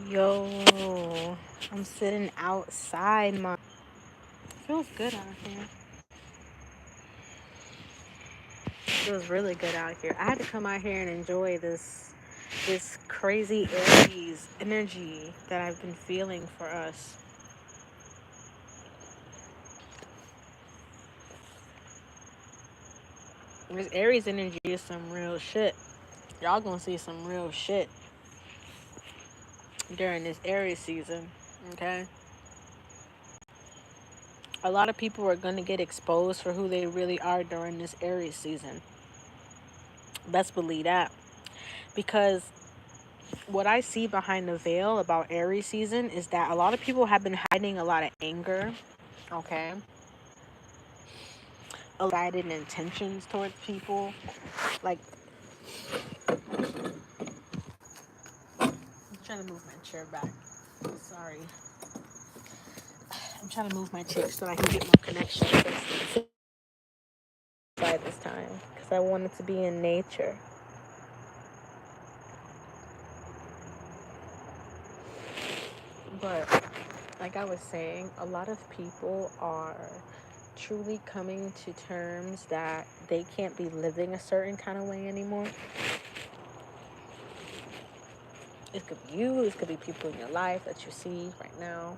Yo, I'm sitting outside. Feels good out here. Feels really good out here. I had to come out here and enjoy this crazy Aries energy that I've been feeling for us. This Aries energy is some real shit. Y'all gonna see some real shit during this Aries season. Okay, a lot of people are gonna get exposed for who they really are during this Aries season. Best believe that, because what I see behind the veil about Aries season is that a lot of people have been hiding a lot of anger, okay? Guided intentions towards people. Like, I'm trying to move my chair back. Sorry. I'm trying to move my chair so I can get more connection by this time. Because I want it to be in nature. But, like I was saying, a lot of people are truly coming to terms that they can't be living a certain kind of way anymore. It could be you, it could be people in your life that you see right now.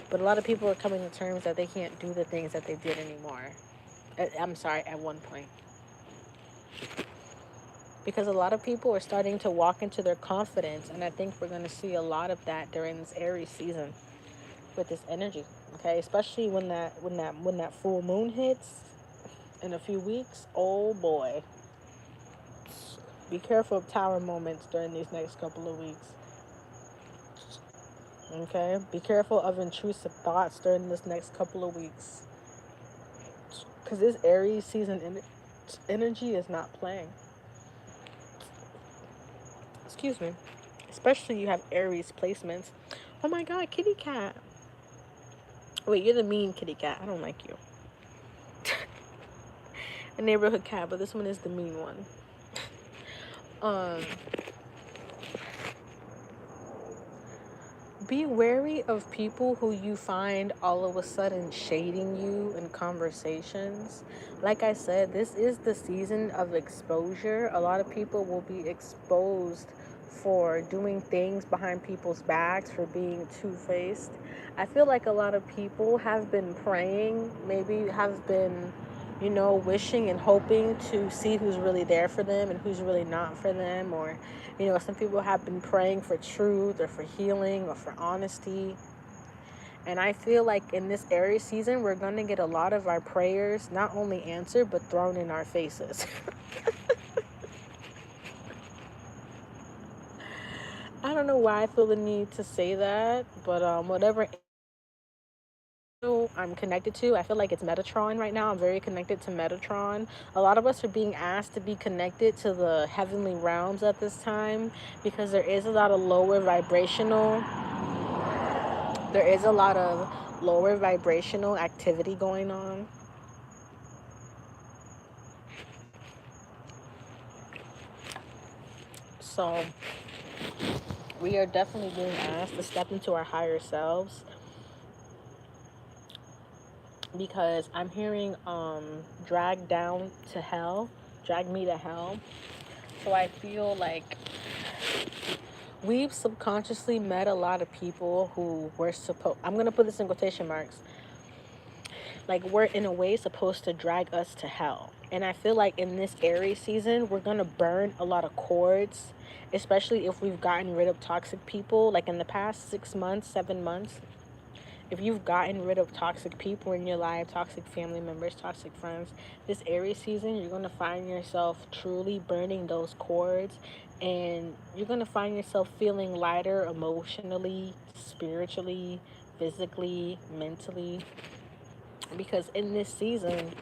But a lot of people are coming to terms that they can't do the things that they did anymore. I'm sorry, at one point. Because a lot of people are starting to walk into their confidence, and I think we're going to see a lot of that during this Aries season with this energy. Okay, especially when that full moon hits in a few weeks. Oh boy. Be careful of tower moments during these next couple of weeks. Okay? Be careful of intrusive thoughts during this next couple of weeks. Because this Aries season energy is not playing. Excuse me. Especially you have Aries placements. Oh my god, kitty cat. Wait, you're the mean kitty cat. I don't like you. A neighborhood cat, but this one is the mean one. Um, be wary of people who you find all of a sudden shading you in conversations. Like I said, this is the season of exposure. A lot of people will be exposed for doing things behind people's backs, for being two-faced. I feel like a lot of people have been praying, maybe have been, wishing and hoping to see who's really there for them and who's really not for them. Or, some people have been praying for truth or for healing or for honesty. And I feel like in this Aries season, we're going to get a lot of our prayers not only answered, but thrown in our faces. I don't know why I feel the need to say that, but whatever I'm connected to. I feel like it's Metatron right now. I'm very connected to Metatron. A lot of us are being asked to be connected to the heavenly realms at this time because there is a lot of lower vibrational activity going on. So we are definitely being asked to step into our higher selves, because I'm hearing drag down to hell, drag me to hell. So I feel like we've subconsciously met a lot of people who were supposed, I'm going to put this in quotation marks, like we're in a way supposed to drag us to hell. And I feel like in this Aries season, we're going to burn a lot of cords, especially if we've gotten rid of toxic people. Like in the past 6 months, 7 months, if you've gotten rid of toxic people in your life, toxic family members, toxic friends, this Aries season, you're going to find yourself truly burning those cords, and you're going to find yourself feeling lighter emotionally, spiritually, physically, mentally. Because in this season,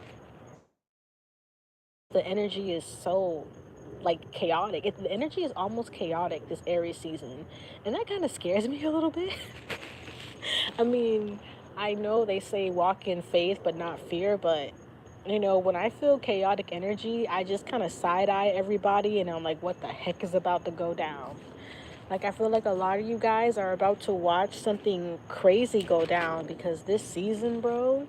the energy is so like chaotic. The energy is almost chaotic this Aries season, and that kind of scares me a little bit. I mean, I know they say walk in faith but not fear, but when I feel chaotic energy, I just kind of side eye everybody and I'm like, what the heck is about to go down? Like, I feel like a lot of you guys are about to watch something crazy go down because this season, bro,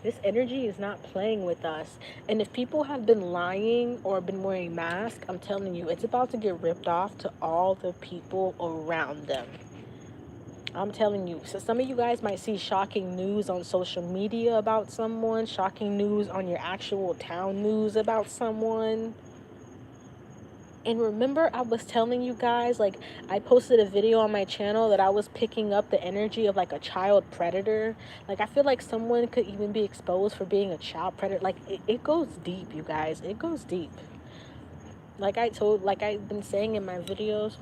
this energy is not playing with us. And if people have been lying or been wearing masks, I'm telling you, it's about to get ripped off to all the people around them. I'm telling you. So some of you guys might see shocking news on social media about someone, shocking news on your actual town news about someone. And remember, I was telling you guys, like, I posted a video on my channel that I was picking up the energy of like a child predator. Like, I feel like someone could even be exposed for being a child predator. Like, it goes deep, you guys. It goes deep. Like I've been saying in my videos,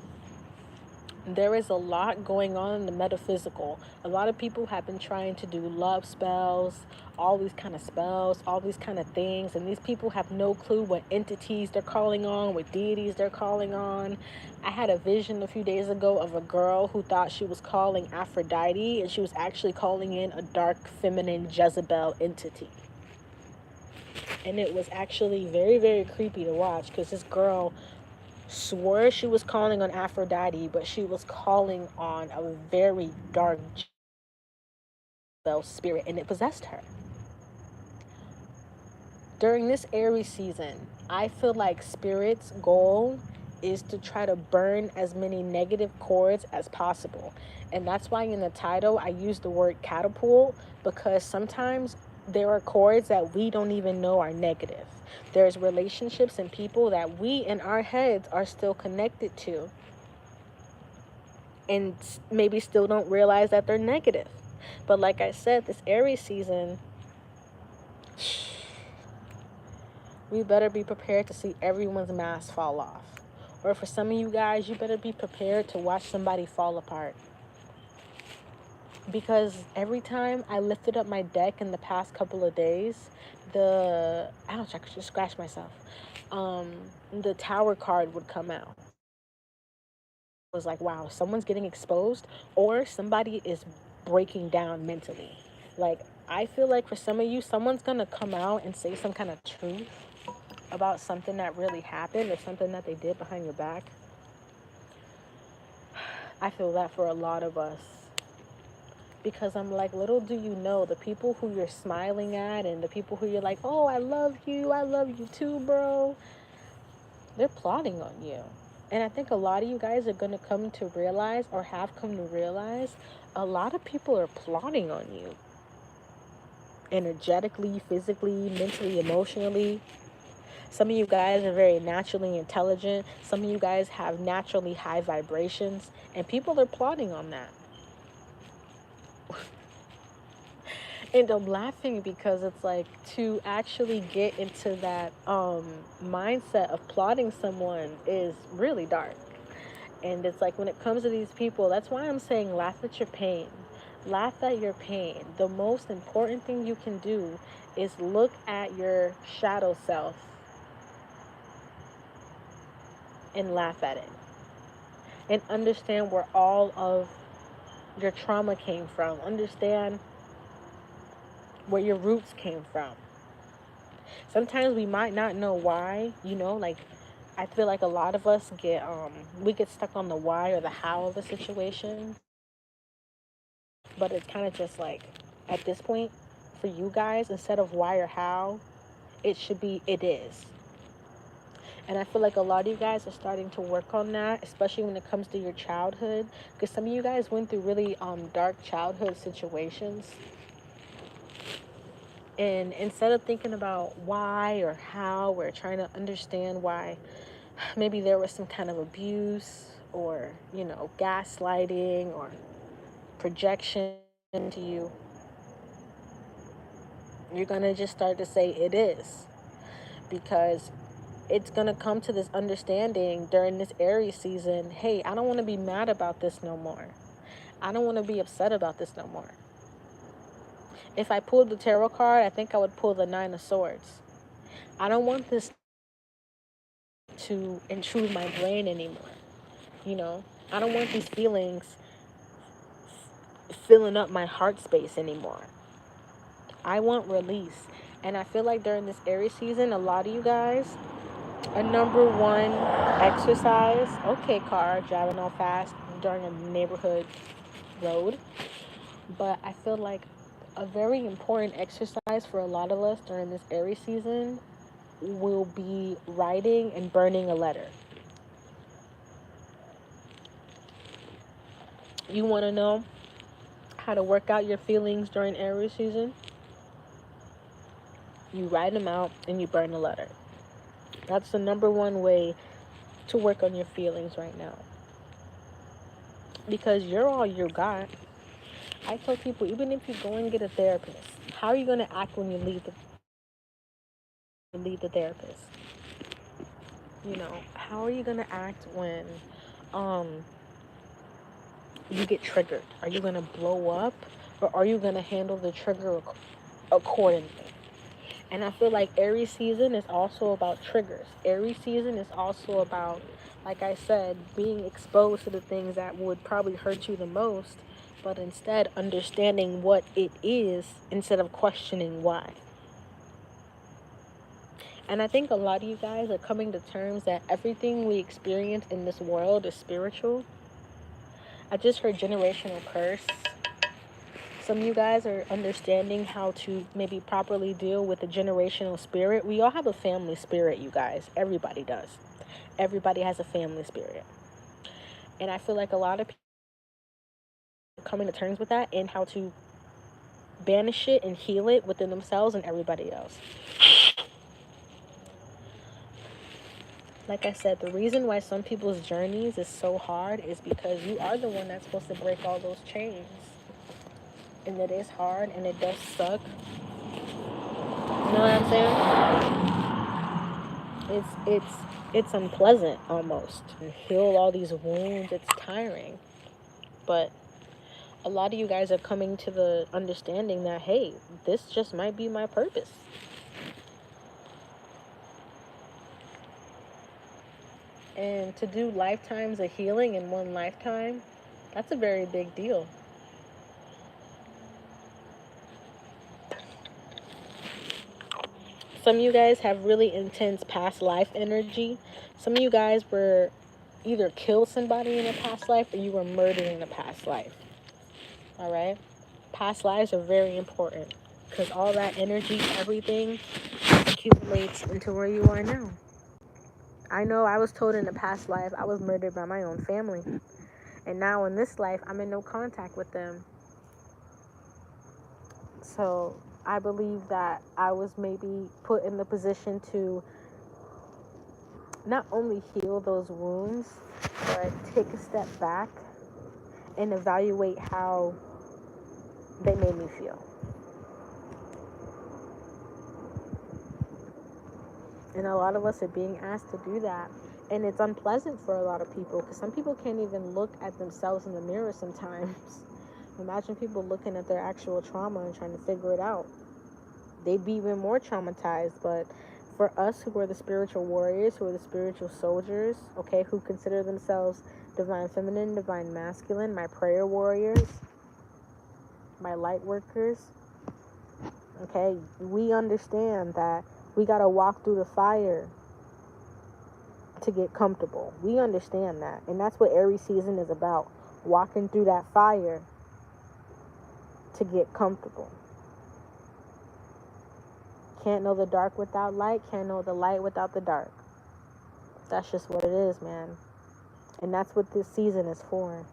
there is a lot going on in the metaphysical. A lot of people have been trying to do love spells, all these kind of spells, all these kind of things, and these people have no clue what entities they're calling on, what deities they're calling on. I had a vision a few days ago of a girl who thought she was calling Aphrodite, and she was actually calling in a dark feminine Jezebel entity. And it was actually very, very creepy to watch because this girl swore she was calling on Aphrodite, but she was calling on a very dark spirit, and it possessed her. During this Aries season, I feel like Spirit's goal is to try to burn as many negative cords as possible. And that's why in the title I use the word catapult, because sometimes there are cords that we don't even know are negative. There's relationships and people that we in our heads are still connected to and maybe still don't realize that they're negative. But like I said, this Aries season, we better be prepared to see everyone's mask fall off. Or for some of you guys, you better be prepared to watch somebody fall apart. Because every time I lifted up my deck in the past couple of days, I don't know, I could just scratch myself. The Tower card would come out. It was like, wow, someone's getting exposed or somebody is breaking down mentally. Like, I feel like for some of you, someone's gonna come out and say some kind of truth about something that really happened or something that they did behind your back. I feel that for a lot of us. Because I'm like, little do you know, the people who you're smiling at and the people who you're like, oh, I love you too, bro, they're plotting on you. And I think a lot of you guys are going to come to realize, or have come to realize, a lot of people are plotting on you. Energetically, physically, mentally, emotionally. Some of you guys are very naturally intelligent. Some of you guys have naturally high vibrations. And people are plotting on that. And I'm laughing because it's like, to actually get into that mindset of plotting someone is really dark. And it's like, when it comes to these people, that's why I'm saying laugh at your pain. Laugh at your pain. The most important thing you can do is look at your shadow self and laugh at it. And understand where all of your trauma came from. Understand where your roots came from. Sometimes we might not know why, like, I feel like a lot of us we get stuck on the why or the how of a situation. But it's kind of just like, at this point, for you guys, instead of why or how, it should be, it is. And I feel like a lot of you guys are starting to work on that, especially when it comes to your childhood. Because some of you guys went through really dark childhood situations. And instead of thinking about why or how, we're trying to understand why maybe there was some kind of abuse or, gaslighting or projection to you. You're going to just start to say it is. Because it's going to come to this understanding during this Aries season. Hey, I don't want to be mad about this no more. I don't want to be upset about this no more. If I pulled the tarot card, I think I would pull the Nine of Swords. I don't want this to intrude my brain anymore. I don't want these feelings filling up my heart space anymore. I want release. And I feel like during this Aries season, a lot of you guys, A number one exercise. Okay, car driving all fast during a neighborhood road. But I feel like a very important exercise for a lot of us during this Aries season will be writing and burning a letter. You want to know how to work out your feelings during Aries season? You write them out and you burn a letter. That's the number one way to work on your feelings right now. Because you're all you got. I tell people, even if you go and get a therapist, how are you going to act when you leave the therapist? You know, how are you going to act when um you get triggered? Are you going to blow up, or are you going to handle the trigger accordingly? And I feel like Aries season is also about triggers. Aries season is also about, like I said, being exposed to the things that would probably hurt you the most, but instead understanding what it is instead of questioning why. And I think a lot of you guys are coming to terms that everything we experience in this world is spiritual. I just heard generational curse. Some of you guys are understanding how to maybe properly deal with the generational spirit. We all have a family spirit, you guys. Everybody does. Everybody has a family spirit. And I feel like a lot of people are coming to terms with that and how to banish it and heal it within themselves and everybody else. Like I said, the reason why some people's journeys is so hard is because you are the one that's supposed to break all those chains. And it is hard and it does suck. You know what I'm saying? It's unpleasant almost. And heal all these wounds, it's tiring. But a lot of you guys are coming to the understanding that, hey, this just might be my purpose. And to do lifetimes of healing in one lifetime, that's a very big deal. Some of you guys have really intense past life energy. Some of you guys were either killed somebody in a past life or you were murdered in a past life. All right? Past lives are very important because all that energy, everything accumulates into where you are now. I know I was told in a past life I was murdered by my own family. And now in this life, I'm in no contact with them. So I believe that I was maybe put in the position to not only heal those wounds, but take a step back and evaluate how they made me feel. And a lot of us are being asked to do that. And it's unpleasant for a lot of people because some people can't even look at themselves in the mirror sometimes. Imagine people looking at their actual trauma and trying to figure it out. They'd be even more traumatized. But for us who are the spiritual warriors, who are the spiritual soldiers, okay, who consider themselves divine feminine, divine masculine, my prayer warriors, my light workers, okay, we understand that we got to walk through the fire to get comfortable. We understand that. And that's what Aries season is about. Walking through that fire to get comfortable. Can't know the dark without light. Can't know the light without the dark. That's just what it is, man. And that's what this season is for.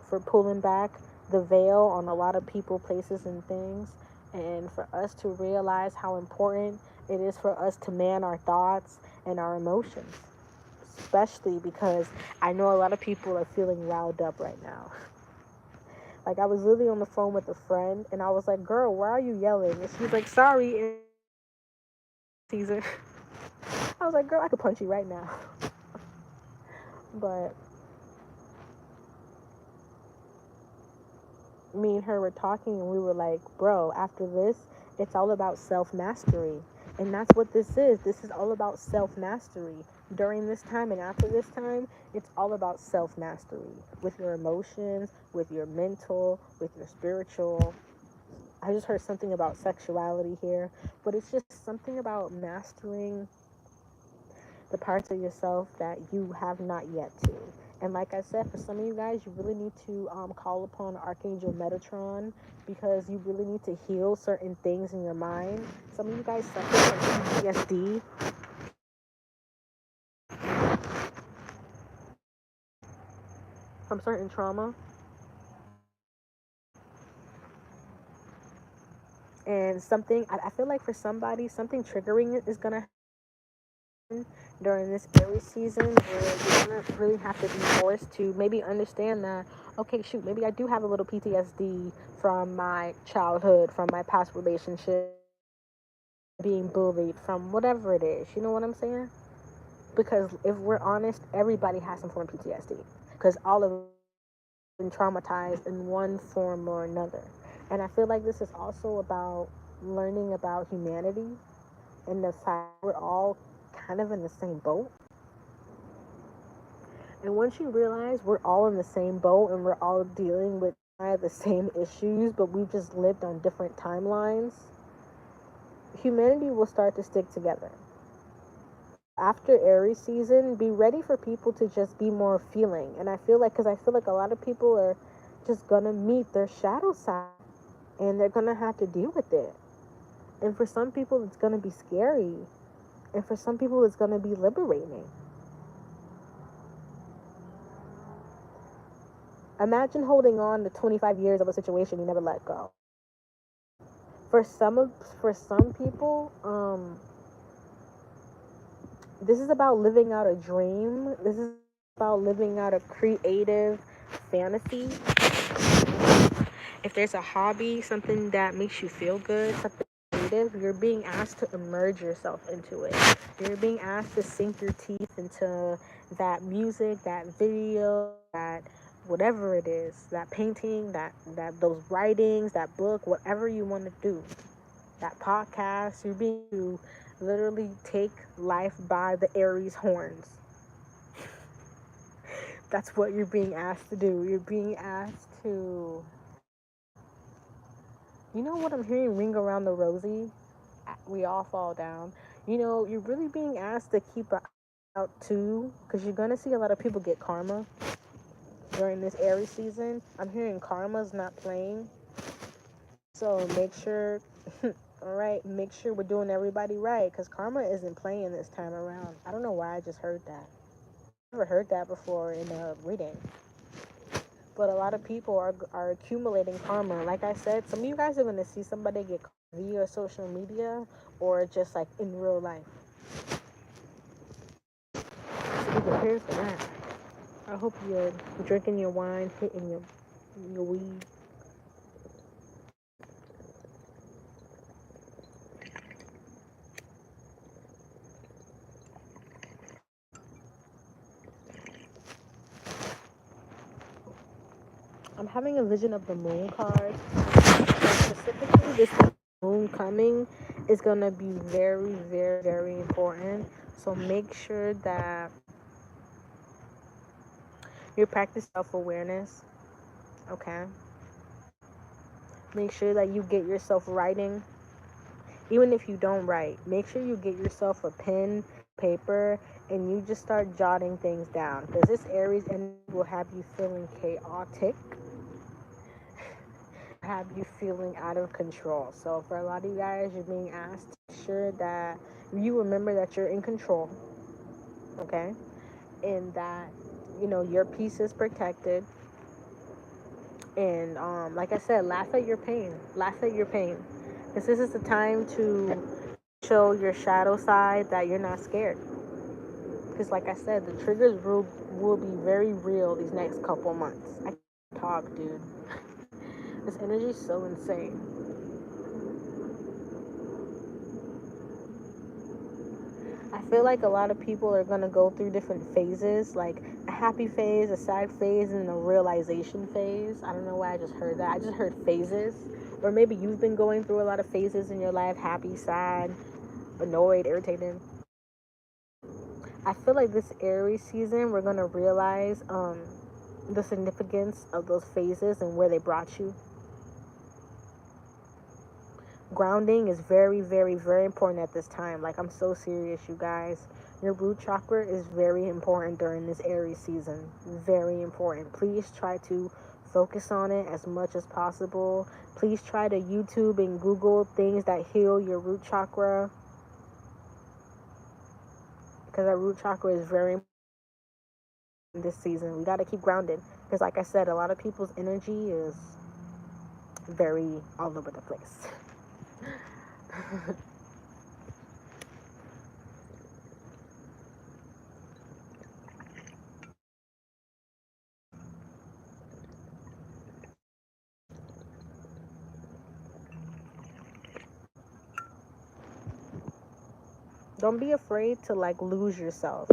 For pulling back the veil on a lot of people, places, and things. And for us to realize how important it is for us to man our thoughts and our emotions. Especially because I know a lot of people are feeling riled up right now. Like, I was literally on the phone with a friend, and I was like, girl, why are you yelling? And she's like, sorry, it's Caesar. I was like, girl, I could punch you right now. But me and her were talking, and we were like, bro, after this, it's all about self-mastery. And that's what this is. This is all about self-mastery. During this time and after this time, it's all about self-mastery. With your emotions, with your mental, with your spiritual. I just heard something about sexuality here. But it's just something about mastering the parts of yourself that you have not yet to. And like I said, for some of you guys, you really need to call upon Archangel Metatron, because you really need to heal certain things in your mind. Some of you guys suffer from PTSD, from certain trauma. And something, I feel like for somebody, something triggering is going to happen during this Aries season, where you're going to really have to be forced to maybe understand that, okay, shoot, maybe I do have a little PTSD from my childhood, from my past relationship, being bullied, from whatever it is. You know what I'm saying? Because if we're honest, everybody has some form of PTSD, because all of us have been traumatized in one form or another. And I feel like this is also about learning about humanity, and the fact we're all kind of in the same boat. And once you realize we're all in the same boat and we're all dealing with the same issues, but we've just lived on different timelines, humanity will start to stick together. After Aries season, be ready for people to just be more feeling. And I feel like, because I feel like a lot of people are just gonna meet their shadow side, and they're gonna have to deal with it. And for some people, it's gonna be scary. And for some people, it's gonna be liberating. Imagine holding on to 25 years of a situation you never let go. For some people, this is about living out a dream. This is about living out a creative fantasy. If there's a hobby, something that makes you feel good, something creative, you're being asked to immerse yourself into it. You're being asked to sink your teeth into that music, that video, that whatever it is, that painting, that those writings, that book, whatever you want to do, that podcast. You're being to literally take life by the Aries horns. That's what you're being asked to do. You're being asked to, you know what I'm hearing, ring around the rosy? We all fall down. You know, you're really being asked to keep an eye out too, because you're going to see a lot of people get karma during this Aries season. I'm hearing karma's not playing. So make sure, all right, make sure we're doing everybody right, because karma isn't playing this time around. I don't know why I just heard that. I've never heard that before in a reading. But a lot of people are accumulating karma. Like I said, some of you guys are going to see somebody get karma via social media or just like in real life. So be prepared for that. I hope you're drinking your wine, hitting your weed. I'm having a vision of the moon card. Specifically, this moon coming is going to be very, very, very important. So make sure that you practice self-awareness, okay? Make sure that you get yourself writing. Even if you don't write, make sure you get yourself a pen, paper, and you just start jotting things down. Because this Aries energy will have you feeling chaotic, have you feeling out of control. So for a lot of you guys, you're being asked to make sure that you remember that you're in control, okay? And that, you know, your peace is protected. And like I said, laugh at your pain. Laugh at your pain. Because this is the time to show your shadow side that you're not scared. Because like I said, the triggers will be very real these next couple months. I can't talk, dude. This energy is so insane. I feel like a lot of people are going to go through different phases, like a happy phase, a sad phase, and a realization phase. I don't know why I just heard that. I just heard phases. Or maybe you've been going through a lot of phases in your life, happy, sad, annoyed, irritated. I feel like this Aries season, we're going to realize the significance of those phases and where they brought you. Grounding is very, very, very important at this time. Like, I'm so serious, you guys. Your root chakra is very important during this Aries season. Very important. Please try to focus on it as much as possible. Please try to YouTube and Google things that heal your root chakra, because our root chakra is very important this season. We got to keep grounded, because like I said, a lot of people's energy is very all over the place. Don't be afraid to like lose yourself.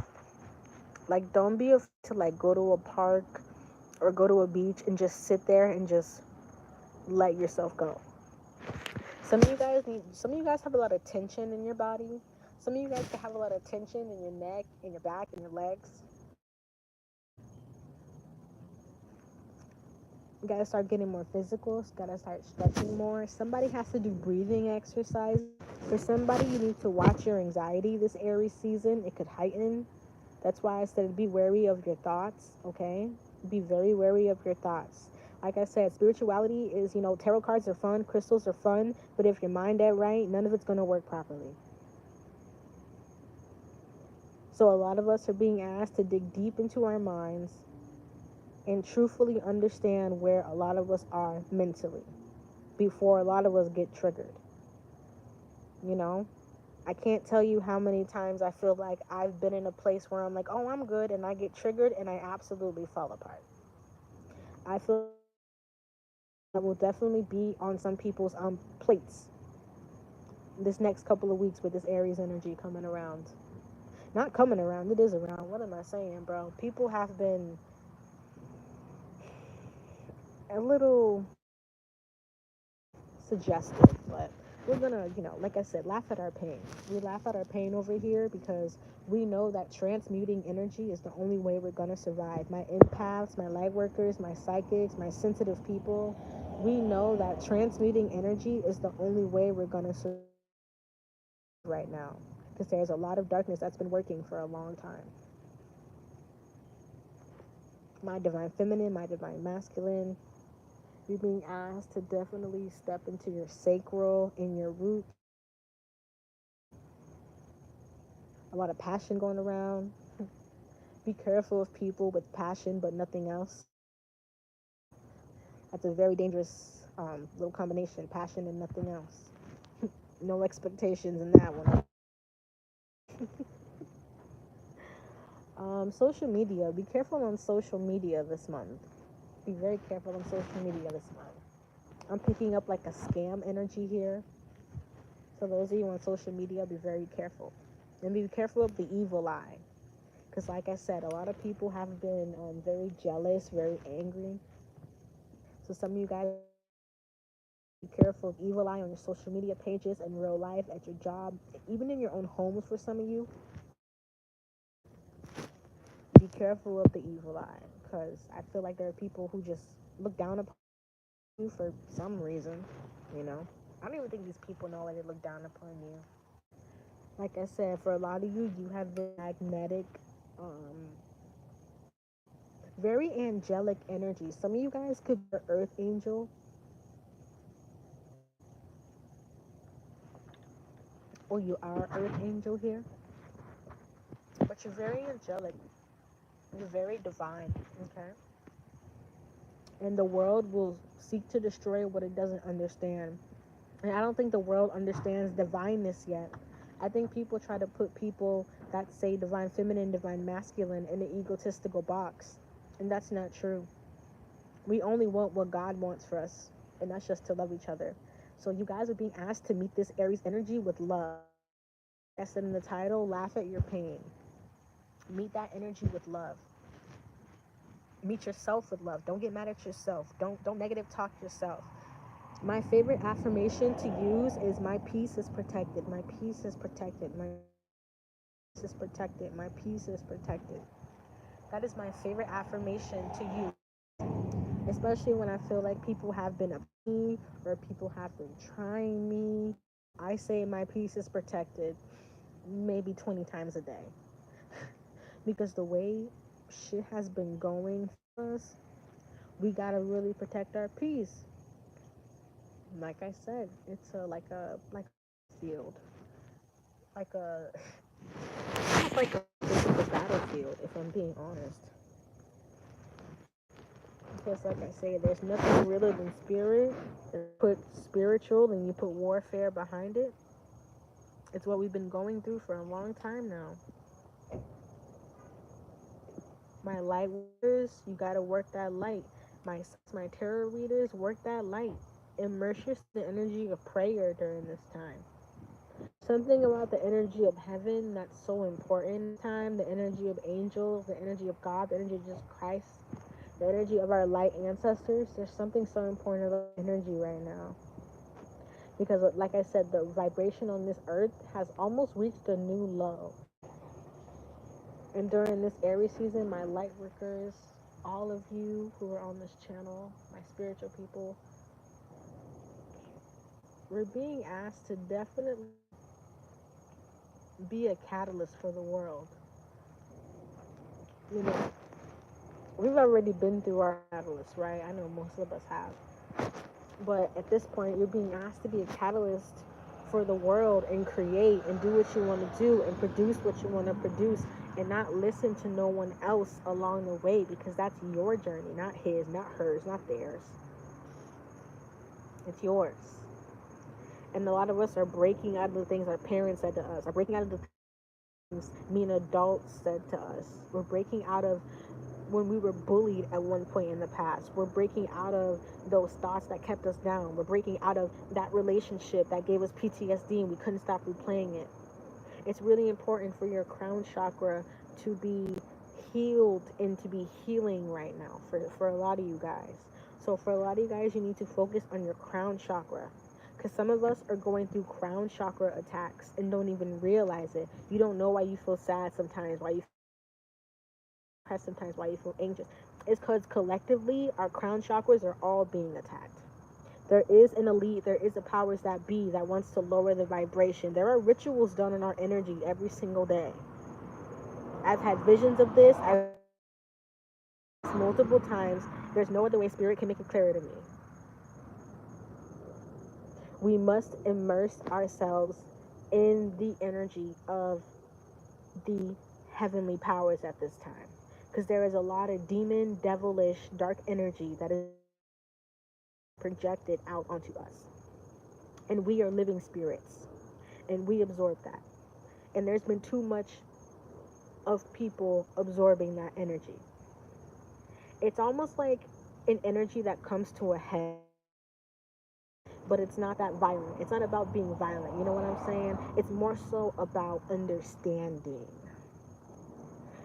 Like, don't be afraid to like go to a park or go to a beach and just sit there and just let yourself go. Some of you guys have a lot of tension in your body. Some of you guys can have a lot of tension in your neck, in your back, in your legs. You gotta start getting more physical. You gotta start stretching more. Somebody has to do breathing exercise. For somebody, you need to watch your anxiety this Aries season. It could heighten. That's why I said be wary of your thoughts, okay? Be very wary of your thoughts. Like I said, spirituality is, tarot cards are fun, crystals are fun, but if your mind ain't right, none of it's going to work properly. So a lot of us are being asked to dig deep into our minds and truthfully understand where a lot of us are mentally before a lot of us get triggered. I can't tell you how many times I feel like I've been in a place where I'm like, oh, I'm good, and I get triggered and I absolutely fall apart. I feel that will definitely be on some people's plates this next couple of weeks with this Aries energy coming around. Not coming around, it is around. What am I saying, bro? People have been a little suggestive, but we're gonna, like I said, laugh at our pain. We laugh at our pain over here because we know that transmuting energy is the only way we're gonna survive. My empaths, my light workers, my psychics, my sensitive people, we know that transmuting energy is the only way we're gonna survive right now, because there's a lot of darkness that's been working for a long time. My divine feminine, my divine masculine, you're being asked to definitely step into your sacral, in your root. A lot of passion going around. Be careful of people with passion but nothing else. That's a very dangerous little combination, passion and nothing else. No expectations in that one. Social media. Be careful on social media this month. Be very careful on social media this month. I'm picking up like a scam energy here. So those of you on social media, be very careful. And be careful of the evil eye. Because like I said, a lot of people have been very jealous, very angry. So some of you guys, be careful of evil eye on your social media pages and real life, at your job, even in your own homes for some of you. Be careful of the evil eye, because I feel like there are people who just look down upon you for some reason, I don't even think these people know why they look down upon you. Like I said, for a lot of you, you have the magnetic, very angelic energy. Some of you guys could be an earth angel, or you are earth angel here, but you're very angelic. You're very divine, okay? And the world will seek to destroy what it doesn't understand. And I don't think the world understands divineness yet. I think people try to put people that say divine feminine, divine masculine in an egotistical box. And that's not true. We only want what God wants for us, and that's just to love each other. So you guys are being asked to meet this Aries energy with love. Like I said in the title, laugh at your pain. Meet that energy with love. Meet yourself with love. Don't get mad at yourself. Don't negative talk yourself. My favorite affirmation to use is my peace is protected. My peace is protected. My peace is protected. My peace is protected. That is my favorite affirmation to use. especially when I feel like people have been upset me or people have been trying me. I say my peace is protected maybe 20 times a day because the way shit has been going for us, we gotta really protect our peace. Like I said, it's like a field, like a almost like a physical battlefield. If I'm being honest, because like I say, there's nothing realer than spirit. You put spiritual and you put warfare behind it. It's what we've been going through for a long time now. My light workers, you gotta work that light. My tarot readers, work that light. Immerse yourself in the energy of prayer during this time. Something about the energy of heaven that's so important this time, the energy of angels, the energy of God, the energy of Jesus Christ, the energy of our light ancestors. There's something so important about energy right now. Because like I said, the vibration on this earth has almost reached a new low. And during this Aries season, my light workers, all of you who are on this channel, my spiritual people, we're being asked to definitely be a catalyst for the world. You know, we've already been through our catalyst, right? I know most of us have. But at this point, you're being asked to be a catalyst for the world and create and do what you want to do and produce what you want to produce and not listen to no one else along the way, because that's your journey, not his, not hers, not theirs. It's yours. And a lot of us are breaking out of the things our parents said to us, are breaking out of the things mean adults said to us. We're breaking out of when we were bullied at one point in the past. We're breaking out of those thoughts that kept us down. We're breaking out of that relationship that gave us PTSD and we couldn't stop replaying it. It's really important for your crown chakra to be healed and to be healing right now for a lot of you guys. So for a lot of you guys, you need to focus on your crown chakra. Because some of us are going through crown chakra attacks and don't even realize it. You don't know why you feel sad sometimes, why you depressed sometimes, why you feel anxious. It's because collectively, our crown chakras are all being attacked. There is an elite, there is a powers that be that wants to lower the vibration. There are rituals done in our energy every single day. I've had visions of this. I've multiple times. There's no other way spirit can make it clearer to me. We must immerse ourselves in the energy of the heavenly powers at this time, because there is a lot of demon, devilish, dark energy that is projected out onto us, and we are living spirits and we absorb that, and there's been too much of people absorbing that energy. It's almost like an energy that comes to a head, but it's not that violent. It's not about being violent, you know what I'm saying? It's more so about understanding.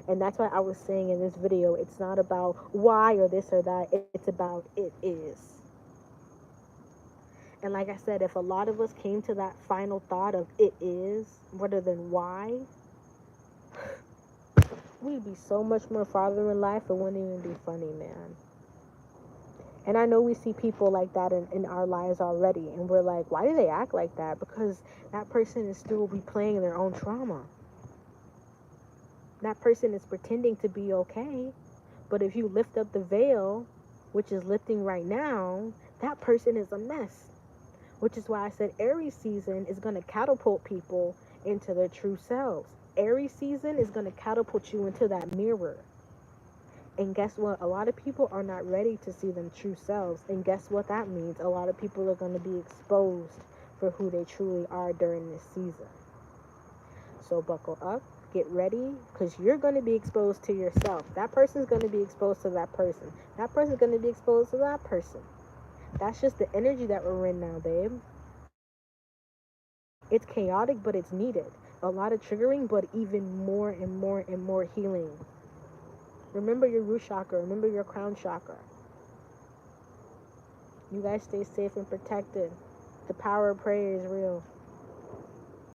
And that's why I was saying in this video, it's not about why or this or that. It's about it is. And like I said, if a lot of us came to that final thought of it is rather than why, we'd be so much more farther in life. It wouldn't even be funny, man. And I know we see people like that in our lives already. And we're like, why do they act like that? Because that person is still replaying their own trauma. That person is pretending to be okay. But if you lift up the veil, which is lifting right now, that person is a mess. Which is why I said Aries season is going to catapult people into their true selves. Aries season is going to catapult you into that mirror. And guess what? A lot of people are not ready to see them true selves. And guess what that means? A lot of people are going to be exposed for who they truly are during this season. So buckle up, get ready, because you're going to be exposed to yourself. That person's going to be exposed to that person. That person's going to be exposed to that person. That's just the energy that we're in now, babe. It's chaotic, but it's needed. A lot of triggering, but even more and more and more healing. Remember your root chakra. Remember your crown chakra. You guys stay safe and protected. The power of prayer is real.